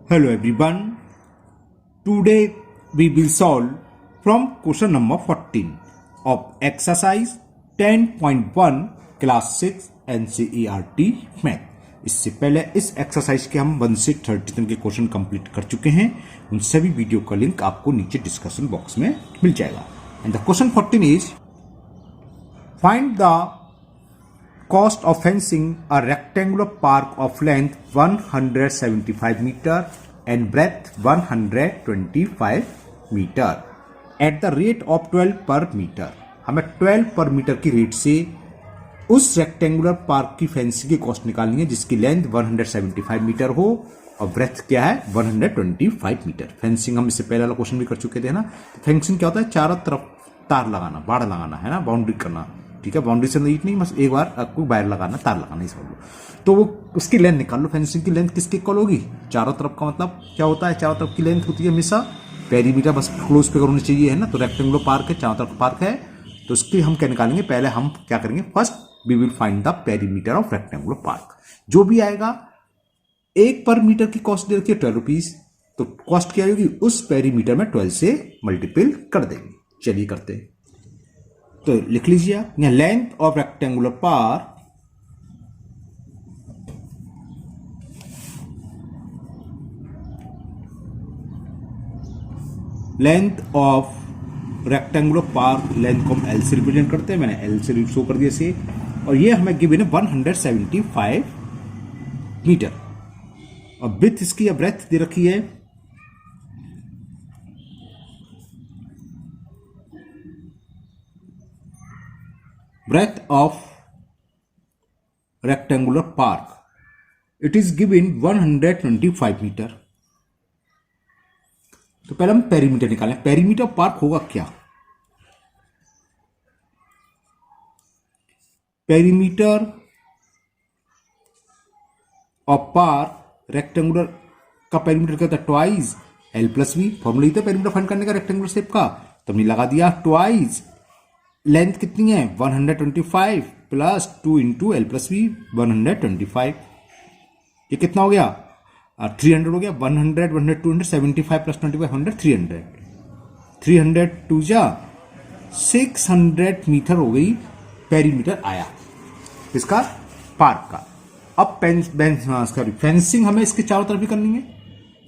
Hello everyone. Today we will solve from question number 14 of exercise 10.1 class 6 NCERT Math. इससे पहले इस exercise के हम 1 से 30 तक के क्वेश्चन कंप्लीट कर चुके हैं। उन सभी वीडियो का लिंक आपको नीचे डिस्कशन बॉक्स में मिल जाएगा। And the question 14 is find the cost of fencing a rectangular park of length 175 meter and breadth 125 meter at the rate of 12 per meter। हमें 12 पर मीटर की रेट से उस रेक्टेंगुलर पार्क की फेंसिंग की cost निकालनी है जिसकी लेंथ 175 मीटर हो और ब्रेथ क्या है 125 मीटर। फेंसिंग हम इससे पहले वाला क्वेश्चन भी कर चुके थे ना। तो फेंसिंग क्या होता है, चारों तरफ तार लगाना, बाड़ लगाना है ना, बाउंड्री करना। ठीक है, बाउंड्री से नहीं, बस एक बार आपको वायर लगाना, तार लगाना ही समझ लो। तो वो उसकी लेंथ निकाल लो। फेंसिंग की लेंथ किसकी इक्वल होगी, चारों तरफ का मतलब क्या होता है, चारों तरफ की लेंथ होती है हमेशा पेरीमीटर, बस क्लोज फिगर होनी चाहिए है ना। तो रेक्टेंगुलर पार्क है, चारों तरफ पार्क है, तो उसकी हम क्या निकालेंगे, पहले हम क्या करेंगे, first we will find the perimeter of rectangular park. जो भी आएगा 1 पर मीटर की कॉस्ट दे रखी है 12 रुपीज, तो कॉस्ट क्या होगी उस पेरीमीटर में 12 से मल्टीपल कर देंगे। चलिए करते हैं। तो लिख लीजिए आप यहाँ length of rectangular park length को हम एल से रिप्रेजेंट करते हैं। मैंने एल से शो कर दिया इसे, और ये हमें गिवन है 175 मीटर और विड्थ इसकी या ब्रेथ दे रखी है breadth of rectangular park, it is given 125 metre. तो पहले हम पेरीमीटर निकालें। पेरीमीटर पार्क होगा क्या, पेरीमीटर ऑफ पार्क रेक्टेंगुलर का पेरीमीटर क्या होता है, twice L plus B. Formula था पेरीमीटर फाइंड करने का रेक्टेंगुलर शेप का, तो हमने लगा दिया ट्वाइस लेंथ कितनी है 125 plus 2 into L plus B 125। ये कितना हो गया 300 हो गया। 100 100 200 75 प्लस 25 100 300 300 2 जा 600 मीटर हो गई, पेरीमीटर आया इसका पार्क का। अब फेंसिंग हमें इसके चारों तरफ भी करनी है,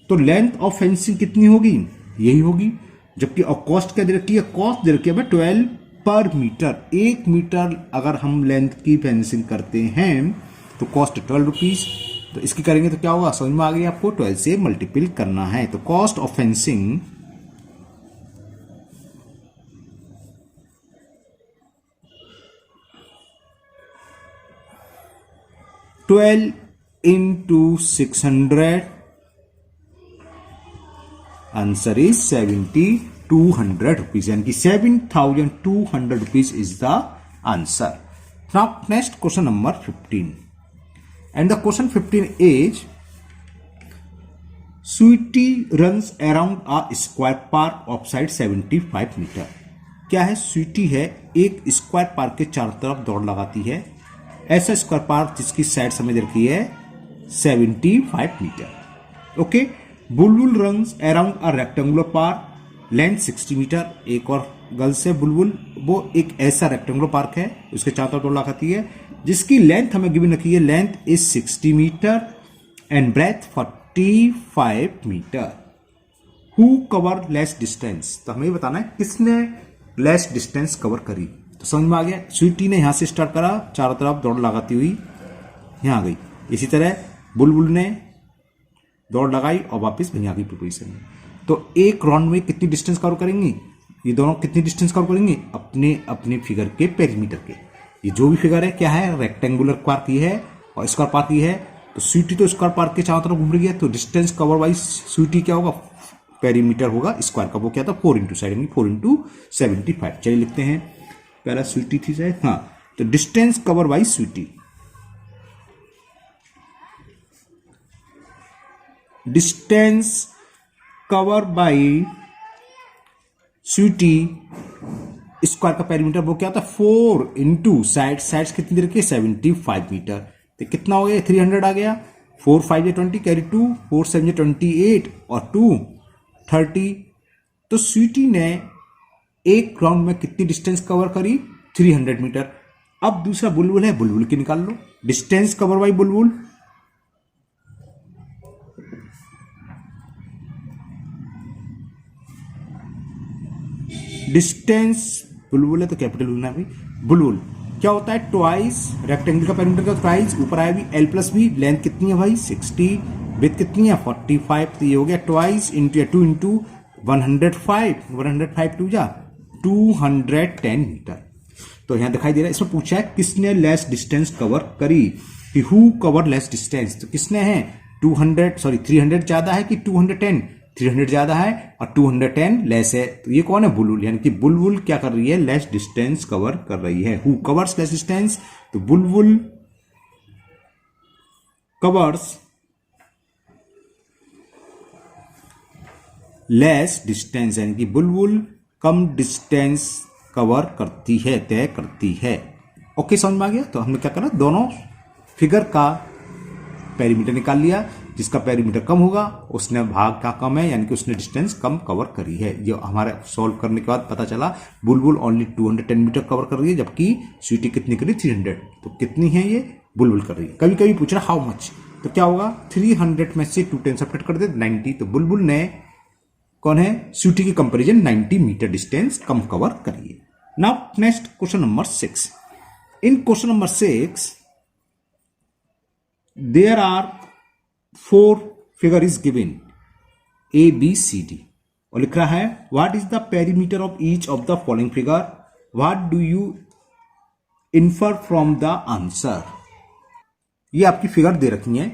तो लेंथ ऑफ फेंसिंग कितनी होगी, यही होगी। जबकि और कॉस्ट क्या दे रखी है, कॉस्ट दे रखी है 12 पर मीटर। 1 मीटर अगर हम लेंथ की फेंसिंग करते हैं तो कॉस्ट 12 रुपीज। तो इसकी करेंगे तो क्या होगा, समझ में आ गई आपको, 12 से मल्टीपल करना है। तो cost of fencing $12 into 600, answer is 7,200 rupees, यानी कि 7,200 rupees is the answer. Now next question number 15 and the question 15 is Sweety runs around a square park of side 75 metre. क्या है, स्वीटी है एक स्क्वायर पार्क के चारों तरफ दौड़ लगाती है। ऐसा स्क्वायर पार्क जिसकी साइड समझ रखी है 75 metre. Okay, Bulbul runs around a rectangular park length 60 metre. एक और गर्ल्स है बुलबुल, वो एक ऐसा रेक्टेंगुलर पार्क है उसके चारों तरफ दौड़ लगाती है जिसकी लेंथ हमें गिवन रखी है, length is 60 metre and breadth 45 metre. Who cover less distance, तो हमें बताना है किसने लेस डिस्टेंस कवर करी। तो समझ में आ गया, स्वीटी ने यहां से स्टार्ट करा, चारों तरफ दौड़ लगाती हुई यहां गई। इसी तरह बुलबुल ने दौड़ लगाई और वापस वहीं आ गई पोजीशन में। तो एक राउंड में कितनी डिस्टेंस कवर करेंगी, ये दोनों कितनी डिस्टेंस कवर करेंगे अपने अपने फिगर के पेरीमीटर के। ये जो भी फिगर है क्या है, रेक्टेंगुलर पार्क की है और स्क्वायर पार्क की है। तो स्वीटी तो स्क्वायर पार्क के चारों तरफ घूम रही है, तो डिस्टेंस कवर वाइज स्वीटी क्या होगा, पेरीमीटर होगा स्क्वायर का, वो क्या था 4 इंटू साइड 4 इंटू 75। चलिए लिखते हैं, पहला स्वीटी थी शायद, हाँ। तो distance cover by Sweety, distance cover by Sweety square का पेरीमीटर वो क्या होता है 4 इंटू साइड्स कितनी रखी है 75 मीटर। तो कितना हो गया 300 आ गया। 4 5 या 20 कैरी 2, 4 7 या 28 और 2 30। तो स्वीटी ने एक राउंड में कितनी डिस्टेंस कवर करी? 300 मीटर। अब दूसरा बुलबुल है, बुलबुल की निकाल लो distance cover by Bulbul. Distance बुलबुल है तो कैपिटल बोलना है भाई। बुलबुल क्या होता है? ट्वाइस रेक्टेंगल का पेरीमीटर का ट्वाइस, ऊपर आया भी एल प्लस बी। लेंथ कितनी है भाई? 60। विड्थ कितनी है? 45। तो ये हो गया ट्वाइस इंटू 2 इंटू 105। 105 टू जा 210 मीटर। तो यहां दिखाई दे रहा है, इसमें पूछा है किसने लेस डिस्टेंस कवर करी, कि हु कवर लेस डिस्टेंस। तो किसने है? 300 ज्यादा है कि 210? 300 ज्यादा है और 210 लेस है। तो ये कौन है? बुलबुल। यानी कि बुलबुल क्या कर रही है? लेस डिस्टेंस कवर कर रही है। Who covers less distance? तो बुलबुल कवर्स लेस डिस्टेंस, यानी कि बुलबुल कम डिस्टेंस कवर करती है, तय करती है। ओके, समझ में आ गया? तो हमने क्या करा? दोनों फिगर का पेरीमीटर निकाल लिया। जिसका पेरीमीटर कम होगा उसने भाग का कम है, यानी कि उसने डिस्टेंस कम कवर करी है। जो हमारे सॉल्व करने के बाद पता चला बुलबुल ओनली 210 मीटर कवर कर रही है, जबकि स्वीटी कितनी करी? 300। तो कितनी है ये? बुलबुल कर रही है। कभी कभी पूछ रहा हाउ मच, तो क्या होगा? 300 में से 210 सेपरेट कर दे 90। तो बुलबुल ने कौन है? स्वीटी की कंपेरिजन 90 मीटर डिस्टेंस कम कवर करी है। Now next question number 6। In question number 6 there are 4 figure is given A, B, C, D और लिख रहा है what is the perimeter of each of the following figure, what do you infer from the answer। ये आपकी figure दे रखी है।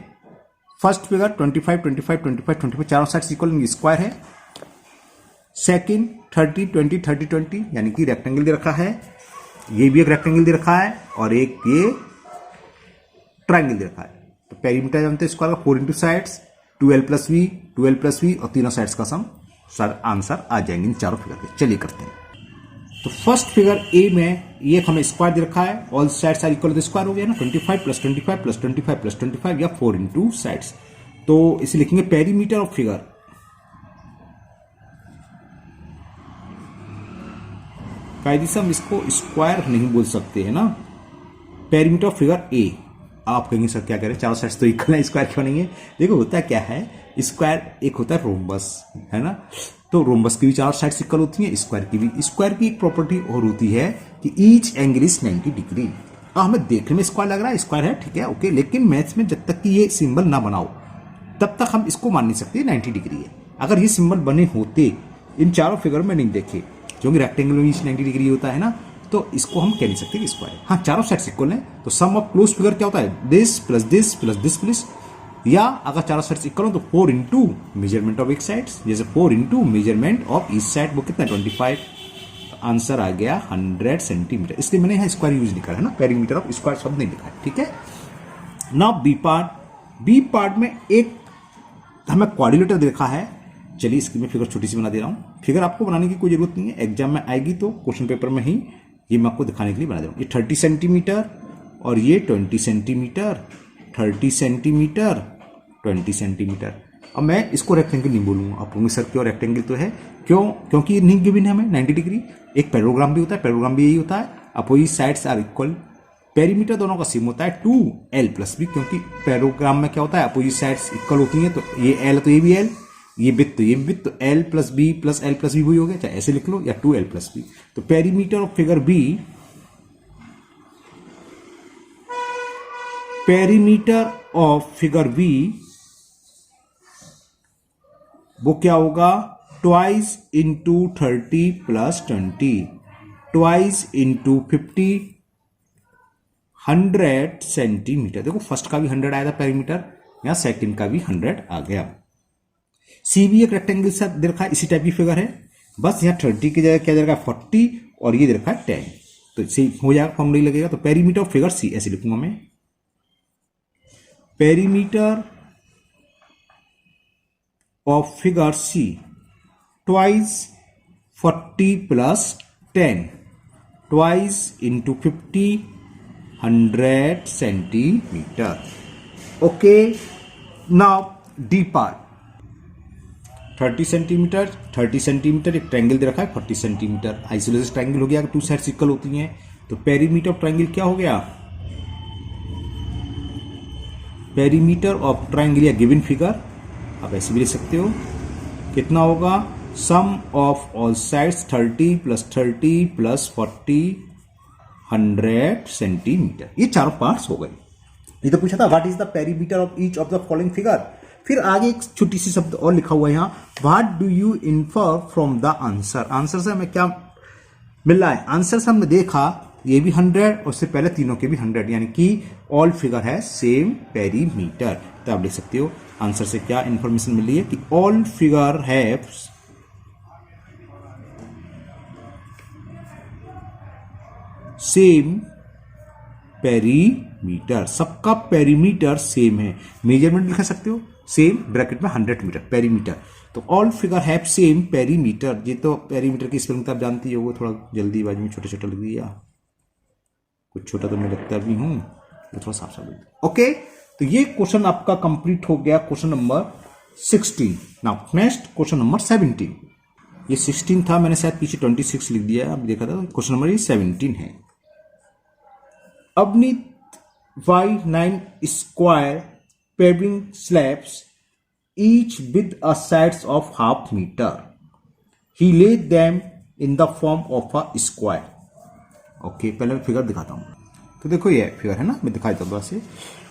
First figure 25 25 25 25 चारों side equal square है। सेकंड 30 20 30 20 यानी कि रेक्टेंगल दे रखा है। ये भी एक रेक्टेंगल दे रखा है और एक ये ट्राइंगल दे रखा है। तो पेरीमीटर जानते हैं स्क्वायर का 4 इंटू साइड्स 12 प्लस वी और तीनों साइड्स का सम। सर आंसर आ जाएंगे इन चारों फिगर के। चलिए करते हैं। तो फर्स्ट फिगर ए में ये हमें स्क्वायर दे रखा है, ऑल साइड्स आर इक्वल, तो स्क्वायर हो गया ना। 25 प्लस 25 प्लस 25 प्लस 25 या 4 इंटू साइड्स। तो इसे लिखेंगे पेरीमीटर ऑफ फिगर। कायदे से हम इसको स्क्वायर नहीं बोल सकते है ना। Perimeter of figure A. आप कहेंगे सर क्या करें, चारों साइड्स तो इक्वल है, स्क्वायर क्यों नहीं है? देखो होता क्या है, स्क्वायर एक होता है रोम्बस, है ना। तो रोम्बस की भी चारों साइड्स इक्वल होती हैं, स्क्वायर की भी। स्क्वायर की एक प्रॉपर्टी और होती है कि ईच एंगल इज 90 डिग्री। हमें देखने में स्क्वायर लग रहा है, स्क्वायर है, ठीक है, ओके, लेकिन मैथ्स में जब तक कि ये सिंबल ना बनाओ तब तक हम इसको मान नहीं सकते 90 डिग्री है। अगर ये सिंबल बने होते, इन चारों फिगर में नहीं देखे, क्योंकि रेक्टेंगल में 90 डिग्री होता है ना, तो इसको हम कह नहीं सकते कि स्क्वायर। हाँ, चारों साइड्स इक्वल हैं, तो सम ऑफ क्लोज फिगर क्या होता है? This plus this plus this plus. या अगर चारों साइड्स इक्वल हो तो 4 इंटू मेजरमेंट ऑफ एक साइड, जैसे 4 into measurement of each side, वो कितना 25। तो आंसर आ गया 100 सेंटीमीटर। इसलिए मैंने यहाँ स्क्वायर यूज नहीं करा है ना, पेरीमीटर ऑफ स्क्वायर शब्द नहीं लिखा है, ठीक है। Now B part. B part में एक हमें क्वाड्रिलेटर देखा है। चलिए इसकी मैं फिगर छोटी सी बना दे रहा हूँ। फिगर आपको बनाने की कोई जरूरत नहीं है, एग्जाम में आएगी तो क्वेश्चन पेपर में ही ये मैं आपको दिखाने के लिए बना दे रहा हूँ। ये 30 सेंटीमीटर और ये 20 सेंटीमीटर, 30 सेंटीमीटर 20 सेंटीमीटर। अब मैं इसको रेक्टेंगल नहीं बोलूंगा, आप बोलेंगे सर क्यों, रेक्टेंगल तो है। क्यों? क्योंकि नहीं गिवन है हमें 90 डिग्री। एक पैराग्राम भी होता है, पैराग्राम भी यही होता है, opposite sides are equal. Perimeter दोनों का सेम होता है 2l प्लस बी, क्योंकि पैराग्राम में क्या होता है, अपोजिट साइड्स इक्वल होती हैं। तो ये l है तो ये भी l, ये विथ तो ये विथ, तो l plus B plus l plus B वही हो गया, चाहे ऐसे लिख लो या 2l प्लस बी। तो perimeter of figure B, perimeter of figure B वो क्या होगा? Twice into 30 plus 20, twice into 50, 100 centimetre. देखो फर्स्ट का भी 100 आया था पेरीमीटर, यहां सेकंड का भी 100 आ गया। सी भी एक रेक्टेंगल से दे रखा है, इसी टाइप की फिगर है, बस यहाँ 30 की जगह क्या दे रखा है 40 और ये दे रखा है 10, तो इसे हो जाएगा, फॉर्मूला ही लगेगा। तो पेरीमीटर ऑफ फिगर सी ऐसे लिखूंगा मैं, perimeter of figure C twice 40 plus 10, twice into 50, 100 centimetre. Okay, now D part 30 centimetre 30 centimetre, एक ट्रायंगल दे रखा है 40 सेंटीमीटर, आइसोलेटेड ट्रायंगल हो गया, टू साइड इक्वल होती हैं, तो पेरीमीटर ऑफ ट्रायंगल क्या हो गया, पेरीमीटर ऑफ ट्रायंगल या गिवन फिगर आप ऐसे भी लिख सकते हो, कितना होगा, sum of all sides 30 plus 30 plus 40 100 centimetre. ये चारों पार्ट्स हो गए। ये तो पूछा था what is the perimeter of each of the following figure. फिर आगे एक छोटी सी शब्द और लिखा हुआ है यहां, what do you infer from the answer. Answer से हमें क्या मिल रहा है, आंसर से हमने देखा ये भी 100 और उससे पहले तीनों के भी 100, यानी कि ऑल फिगर है सेम पेरीमीटर। तो आप लिख सकते हो आंसर से क्या इंफॉर्मेशन मिल रही है कि ऑल फिगर है सेम पेरीमीटर, सबका पेरीमीटर सेम है। मेजरमेंट लिख सकते हो सेम ब्रैकेट में 100 मीटर पेरीमीटर, तो all figure have same perimeter. ये तो पेरीमीटर की स्पेलिंग आप जानती हो, वो थोड़ा जल्दीबाजी में छोटा छोटा लिख दिया, कुछ छोटा तो मैं लगता भी हूं, तो थोड़ा साफ साफ लिख दिया। ओके, तो ये क्वेश्चन आपका कंप्लीट हो गया, question number 16। Now next question number 17। ये 16 था, मैंने शायद पीछे 26 लिख दिया, अब देखा था क्वेश्चन नंबर ये 17 है। Beneath Y9 square paving slabs, each with a sides of half meter. He laid them in the form of a square. Okay, पहले मैं फिगर दिखाता हूं। तो देखो ये फिगर है ना, मैं दिखाई देता हूं ऐसे।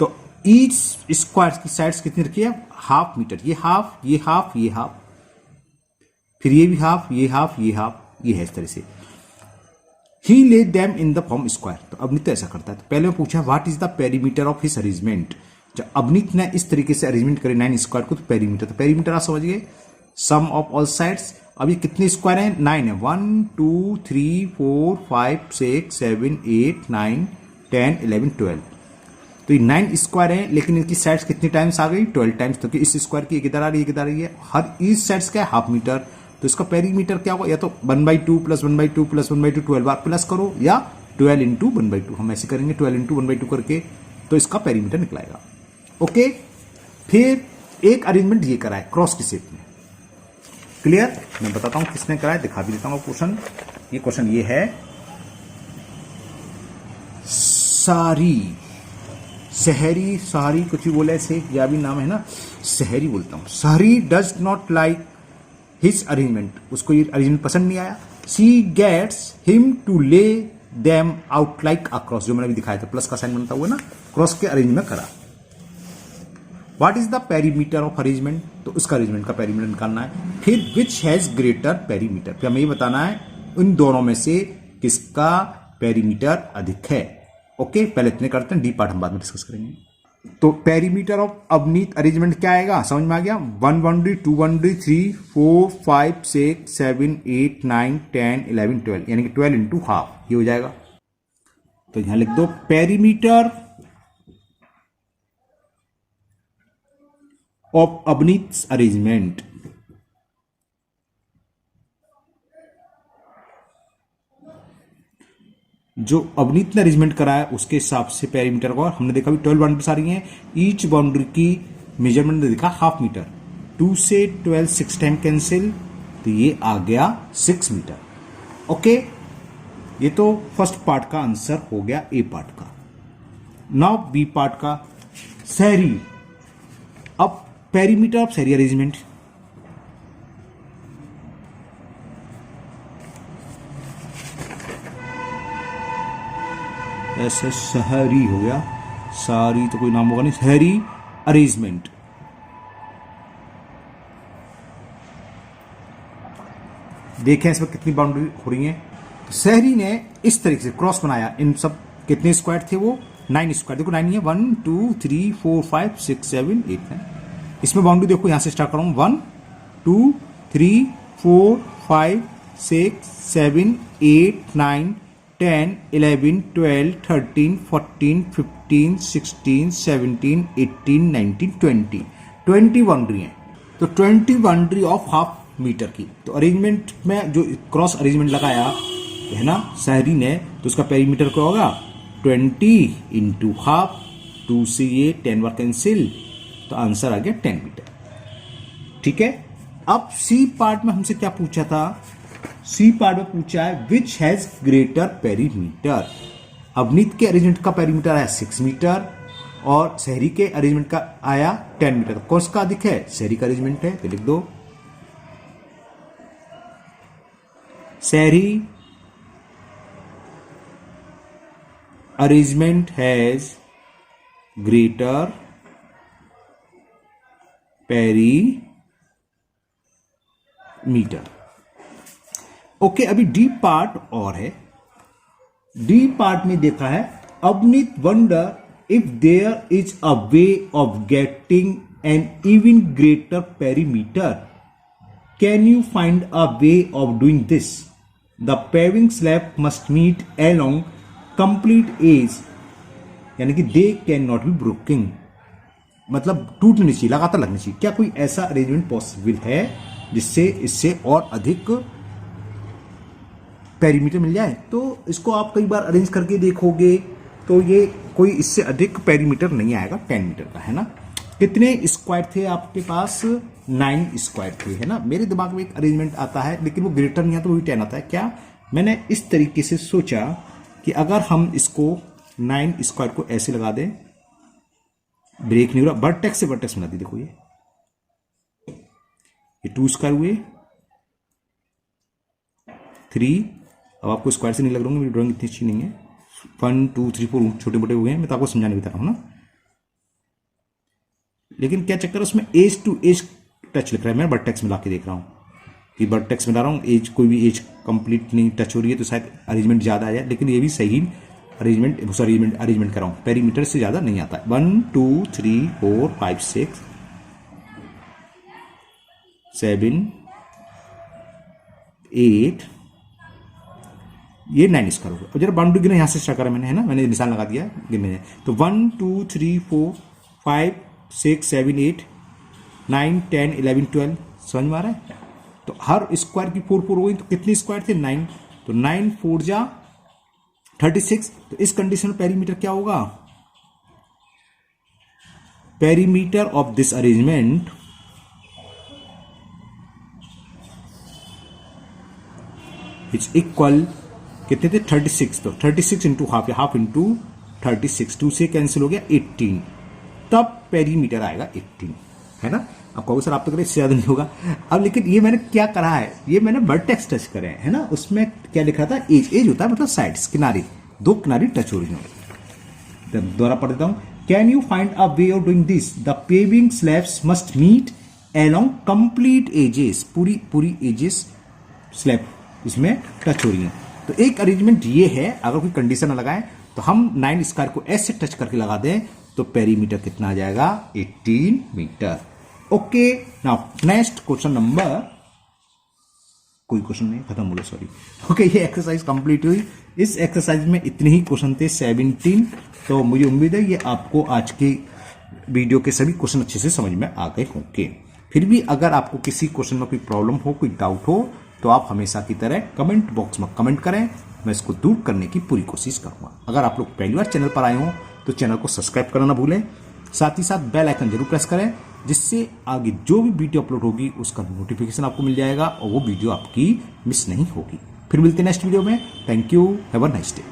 तो ईच स्क्वायर की साइड्स कितनी रखी है, हाफ मीटर, ये हाफ ये हाफ ये हाफ, फिर ये भी हाफ ये हाफ ये हाफ, ये है इस तरह से। He laid them in the form square। तो अवनीत ऐसा करता है। तो पहले मैं पूछा what is the perimeter of his arrangement. जब अवनीत ने इस तरीके से अरेंजमेंट करे 9 स्क्वायर को, तो पेरीमीटर, तो पेरीमीटर आप समझ गए, सम ऑफ ऑल साइड्स। अब ये कितने स्क्वायर हैं, 9 है, 1 2 3 4 5 6 7 8 9 10 11 12। तो ये 9 स्क्वायर है, लेकिन इनकी साइड्स कितनी टाइम्स आ गई, 12 टाइम्स। तो इस स्क्वायर की किधर आ रही है, किधर आ रही है, हर ईच साइड्स क्या है, हाफ मीटर। तो इसका पेरीमीटर क्या होगा, या तो 1/2 प्लस 1/2 प्लस 1/2 12 बार प्लस करो, या 12 इंटू 1/2, हम ऐसे करेंगे 12 इंटू 1/2 करके, तो इसका पेरीमीटर निकलाएगा। ओके, फिर एक अरेंजमेंट ये करा है क्रॉस की शेप में, क्लियर। मैं बताता हूं किसने कराया, दिखा भी देता हूं क्वेश्चन। ये क्वेश्चन ये है, सारी सहरी, सारी कुछ भी बोले ऐसे, या भी नाम है ना, सहरी बोलता हूं। सहरी does not like his arrangement, उसको ये अरेंजमेंट पसंद नहीं आया। शी गेट्स हिम टू ले देम आउट लाइक अक्रॉस, जो मैंने भी दिखाया था, प्लस का साइन बनता हुआ ना, क्रॉस के अरेंजमेंट करा। What is the perimeter of arrangement, तो उसका अरेंजमेंट का पेरीमीटर निकालना है। फिर विच हैज ग्रेटर पेरीमीटर, फिर हमें ये बताना है इन दोनों में से किसका पेरीमीटर अधिक है। ओके, पहले इतने करते हैं, डी पार्ट हम बाद में डिस्कस करेंगे। तो पेरीमीटर ऑफ अवनीत अरेंजमेंट क्या आएगा, समझ में आ गया, 1 बाउंड्री 2 बाउंड्री 3 4 5 6 7 8 9 10 11 12, यानी कि 12 इंटू हाफ, ये हो जाएगा। तो यहां लिख दो पेरीमीटर ऑफ अवनीत अरेंजमेंट। जो अवनीत ने अरेंजमेंट कराया उसके हिसाब से पेरीमीटर को, हमने देखा भी 12 बाउंड्रीज आ रही हैं, ईच बाउंड्री की मेजरमेंट ने देखा हाफ मीटर, 2 से 12 6 टाइम कैंसिल, तो ये आ गया 6 मीटर। ओके, ये तो फर्स्ट पार्ट का आंसर हो गया, ए पार्ट का। नाउ बी पार्ट का, शहरी। अब पेरीमीटर ऑफ शहरी अरेंजमेंट, ऐसे शहरी हो गया, सारी तो कोई नाम होगा नहीं, शहरी अरेंजमेंट। देखें इसमें कितनी बाउंड्री हो रही है। तो शहरी ने इस तरीके से क्रॉस बनाया, इन सब कितने स्क्वायर थे वो, 9 स्क्वायर, देखो 9 ही है, 1 2 3 4 5 6 7 8 9। इसमें बाउंड्री देखो, यहां से स्टार्ट कर रहा हूं, 1 2 3 4 5 6 7 8 9 10 11 12 13 14 15 16 17 18 19 20 बाउंड्री है। तो 20 बाउंड्री ऑफ हाफ मीटर की। तो अरेंजमेंट में जो क्रॉस अरेंजमेंट लगाया है ना शहरी ने, तो उसका पेरीमीटर क्या होगा, 20 इंटू हाफ, 2 से ये 10 बार कैंसिल, तो आंसर आ गया 10 मीटर। ठीक है, अब सी पार्ट में हमसे क्या पूछा था, सी पार्ट में पूछा है which has greater perimeter. Avneet के अरेंजमेंट का पेरीमीटर आया 6 मीटर और शहरी के अरेंजमेंट का आया 10 मीटर। कौन सा अधिक है, शहरी का अरेंजमेंट है, तो लिख दो शहरी arrangement has greater perimeter. Okay, अभी डी पार्ट और है। डी पार्ट में देखा है Avneet wonder if there is a way of getting an even greater perimeter, can you find a way of doing this. The paving slab must meet along complete edge, यानी कि they can not be broking, मतलब टूट नहीं चाहिए, लगातार लगनी चाहिए। क्या कोई ऐसा अरेंजमेंट पॉसिबल है जिससे इससे और अधिक पेरीमीटर मिल जाए। तो इसको आप कई बार अरेंज करके देखोगे तो ये कोई इससे अधिक पेरीमीटर नहीं आएगा 10 मीटर का, है ना। कितने स्क्वायर थे आपके पास, 9 स्क्वायर थे, है ना। मेरे दिमाग में एक अरेंजमेंट आता है लेकिन वो ग्रेटर नहीं आता, वो भी 10 आता है। क्या, मैंने इस तरीके से सोचा कि अगर हम इसको 9 स्क्वायर को ऐसे लगा दें, ब्रेक नहीं हो रहा, वर्टेक्स से वर्टेक्स मिला दी, देखो ये 2 स्क्वायर हुए 3। अब आपको स्क्वायर से नहीं लग रहा, मेरी ड्राइंग इतनी अच्छी नहीं है, 1 2 3 4 छोटे मोटे हो गए हैं, मैं तो आपको समझाने बता रहा हूं ना। लेकिन क्या चक्कर, उसमें एज टू एज टच लिख रहा है, मैं वर्टेक्स मिला के देख रहा हूं कि वर्टेक्स मिला रहा हूं, एज कोई भी एज कंप्लीट नहीं टच हो रही है तो शायद अरेंजमेंट ज्यादा आया, लेकिन ये भी सही अरेंजमेंट कर रहा हूं, पेरीमीटर से ज्यादा नहीं आता है। 1 2 3 4 5 6 7 8 ये 9 स्क्वायर होगा। जरा बाउंड्री गिना यहां से स्टार्ट करा मैंने, है ना, मैंने निशान लगा दिया गिनने, तो 1 2 3 4 5 6 7 8 9 10 11 12, समझ में आ रहा है। तो हर स्क्वायर की 4 4 हो गई, तो कितने स्क्वायर थे, 9, तो 9 4 जा 36। तो इस कंडीशन में पेरीमीटर क्या होगा, perimeter of this arrangement is equal, कितने थे 36, तो 36 इंटू हाफ, या हाफ इंटू 36, 2 से कैंसिल हो गया 18, तब पेरीमीटर आएगा 18, है ना। अब कहोगे सर आप तो करें इससे ज्यादा नहीं होगा। अब लेकिन ये मैंने क्या करा है, ये मैंने वर्टेक्स टच करे हैं, है ना, उसमें क्या लिखा था, एज होता है मतलब साइड्स, किनारे, 2 किनारे टच हो रही है। दोबारा पढ़ देता हूं, can you find a way of doing this, the paving slabs must meet along complete edges, पूरी एजेस स्लैब इसमें टच हो रही है। तो एक अरेंजमेंट ये है, अगर कोई कंडीशन न लगाए तो हम 9 स्क्वायर को ऐसे टच करके लगा दें तो पेरीमीटर कितना आ जाएगा, 18 metre. Okay, now next question number, कोई क्वेश्चन नहीं, खत्म हो गया, सॉरी। ओके, ये एक्सरसाइज कंप्लीट हुई। इस एक्सरसाइज में इतने ही क्वेश्चन थे, 17। तो मुझे उम्मीद है ये आपको आज के वीडियो के सभी क्वेश्चन अच्छे से समझ में आ गए होंगे। फिर भी अगर आपको किसी क्वेश्चन में कोई प्रॉब्लम हो, कोई डाउट हो, तो आप हमेशा की तरह कमेंट बॉक्स में कमेंट करें, मैं इसको दूर करने की पूरी कोशिश करूंगा। अगर आप लोग पहली बार चैनल पर आए हो तो चैनल को सब्सक्राइब करना ना भूलें, साथ ही साथ बेल आइकन जरूर प्रेस करें, जिससे आगे जो भी वीडियो अपलोड होगी उसका नोटिफिकेशन आपको मिल जाएगा और वो वीडियो आपकी मिस नहीं होगी। फिर मिलते हैं नेक्स्ट वीडियो में। Thank you, have a nice day.